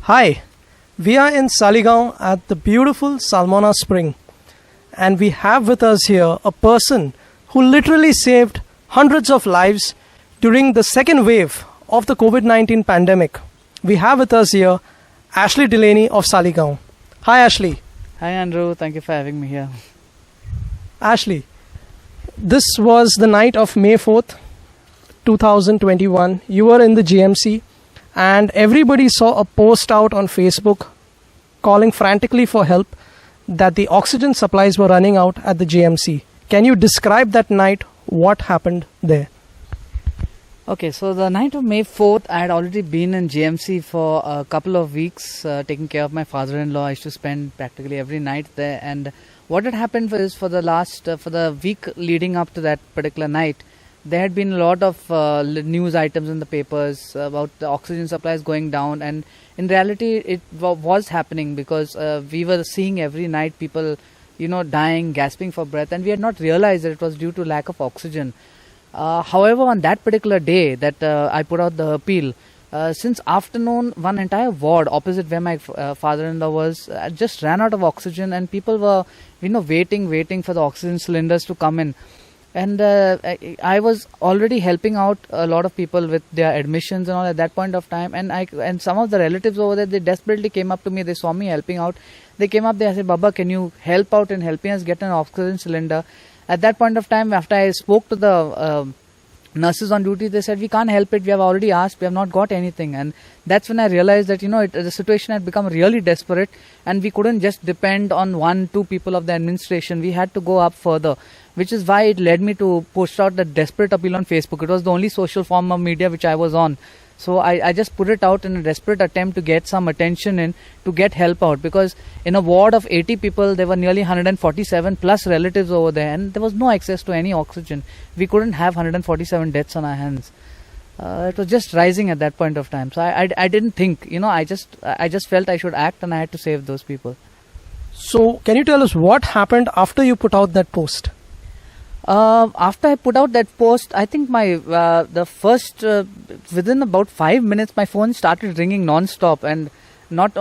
Hi, we are in Saligaon at the beautiful Salmona Spring, and we have with us here a person who literally saved hundreds of lives during the second wave of the COVID-19 pandemic. We have with us here Ashley Delaney of Saligaon. Hi Ashley. Hi Andrew, thank you for having me here. Ashley, this was the night of May 4th, 2021. You were in the GMC and everybody saw a post out on Facebook calling frantically for help that the oxygen supplies were running out at the GMC. Can you describe that night? What happened there? Okay, so the night of May 4th, I had already been in GMC for a couple of weeks taking care of my father-in-law. I used to spend practically every night there, and what had happened was for the week leading up to that particular night, there had been a lot of news items in the papers about the oxygen supplies going down, and in reality it was happening because we were seeing every night people dying, gasping for breath, and we had not realized that it was due to lack of oxygen. However, on that particular day that I put out the appeal, since afternoon, one entire ward opposite where my father-in-law was just ran out of oxygen, and people were waiting for the oxygen cylinders to come in. And I was already helping out a lot of people with their admissions and all at that point of time. And some of the relatives over there, they desperately came up to me. They saw me helping out. They came up there and said, "Baba, can you help out in helping us get an oxygen cylinder?" At that point of time, after I spoke to the nurses on duty, they said, "We can't help it. We have already asked. We have not got anything." And that's when I realized that the situation had become really desperate, and we couldn't just depend on 1-2 people of the administration. We had to go up further, which is why it led me to push out the desperate appeal on Facebook. It was the only social form of media which I was on. So I just put it out in a desperate attempt to get some attention in, to get help out, because in a ward of 80 people, there were nearly 147 plus relatives over there, and there was no access to any oxygen. We couldn't have 147 deaths on our hands. It was just rising at that point of time. So I didn't think, I just felt I should act, and I had to save those people. So can you tell us what happened after you put out that post? After I put out that post, I think within about 5 minutes, my phone started ringing non-stop, and not,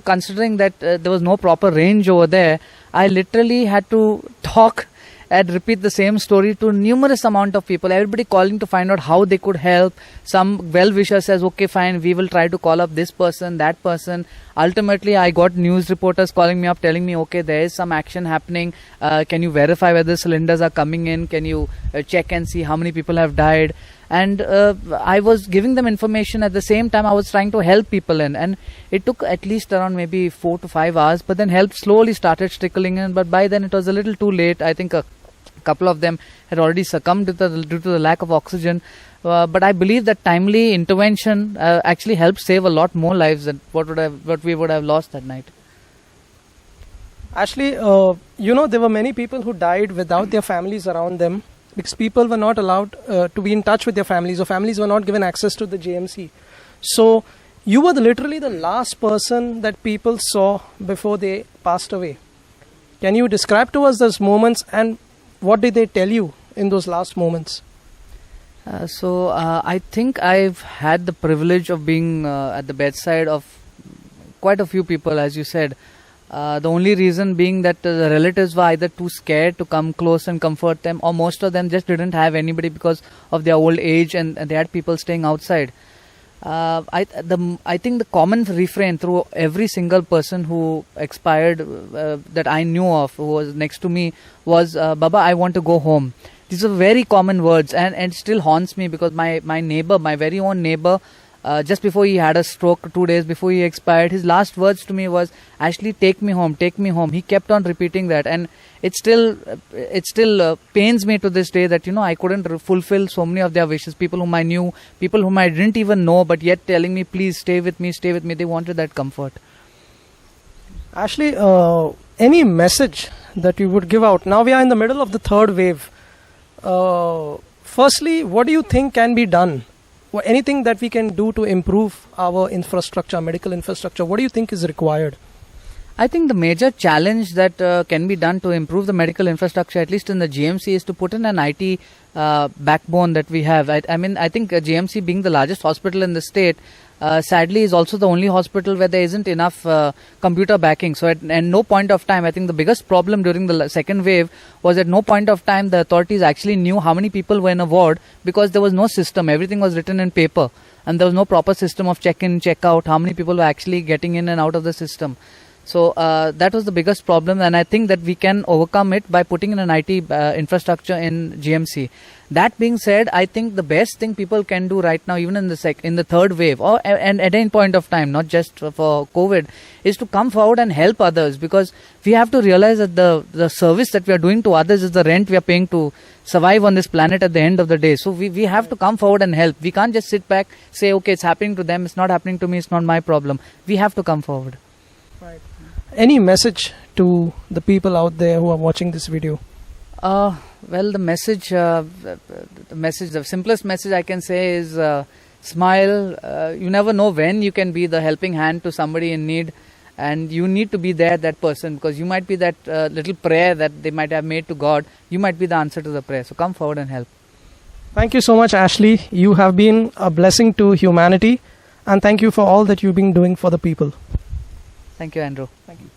considering that there was no proper range over there, I literally had to talk and repeat the same story to numerous amount of people, everybody calling to find out how they could help. Some well-wisher says, "Okay, fine, we will try to call up this person, that person." Ultimately, I got news reporters calling me up, telling me, "Okay, there is some action happening. Can you verify whether cylinders are coming in? Can you check and see how many people have died?" And I was giving them information. At the same time, I was trying to help people in, and it took at least around maybe 4 to 5 hours, but then help slowly started trickling in. But by then it was a little too late. I think a couple of them had already succumbed due to the lack of oxygen. But I believe that timely intervention actually helped save a lot more lives than what we would have lost that night. Ashley, there were many people who died without their families around them, because people were not allowed to be in touch with their families, or families were not given access to the GMC. So you were literally the last person that people saw before they passed away. Can you describe to us those moments, and what did they tell you in those last moments? So I think I've had the privilege of being at the bedside of quite a few people, as you said. The only reason being that the relatives were either too scared to come close and comfort them, or most of them just didn't have anybody because of their old age, and they had people staying outside. I think the common refrain through every single person who expired that I knew of, who was next to me, was, "Baba, I want to go home." These are very common words, and it still haunts me, because my neighbor, my very own neighbor, just before he had a stroke, 2 days before he expired, his last words to me was, "Ashley, take me home, take me home." He kept on repeating that, and it still pains me to this day that I couldn't fulfill so many of their wishes. People whom I knew, people whom I didn't even know, but yet telling me, "Please stay with me, stay with me." They wanted that comfort. Ashley, any message that you would give out? Now we are in the middle of the third wave. Firstly, what do you think can be done? Anything that we can do to improve our infrastructure, medical infrastructure, what do you think is required? I think the major challenge that can be done to improve the medical infrastructure, at least in the GMC, is to put in an IT backbone that we have. I mean, I think GMC being the largest hospital in the state, sadly is also the only hospital where there isn't enough computer backing. So at no point of time, I think the biggest problem during the second wave was at no point of time the authorities actually knew how many people were in a ward, because there was no system. Everything was written in paper and there was no proper system of check-in, check-out, how many people were actually getting in and out of the system. So that was the biggest problem, and I think that we can overcome it by putting in an IT infrastructure in GMC. That being said, I think the best thing people can do right now, even in the third wave, or and at any point of time, not just for COVID, is to come forward and help others, because we have to realize that the service that we are doing to others is the rent we are paying to survive on this planet at the end of the day. So we have to come forward and help. We can't just sit back, say, okay, it's happening to them, it's not happening to me, it's not my problem. We have to come forward. Right. Any message to the people out there who are watching this video? Well, the simplest message I can say is smile. You never know when you can be the helping hand to somebody in need, and you need to be there, that person, because you might be that little prayer that they might have made to God. You might be the answer to the prayer. So come forward and help. Thank you so much, Ashley. You have been a blessing to humanity, and thank you for all that you've been doing for the people. Thank you, Andrew. Thank you.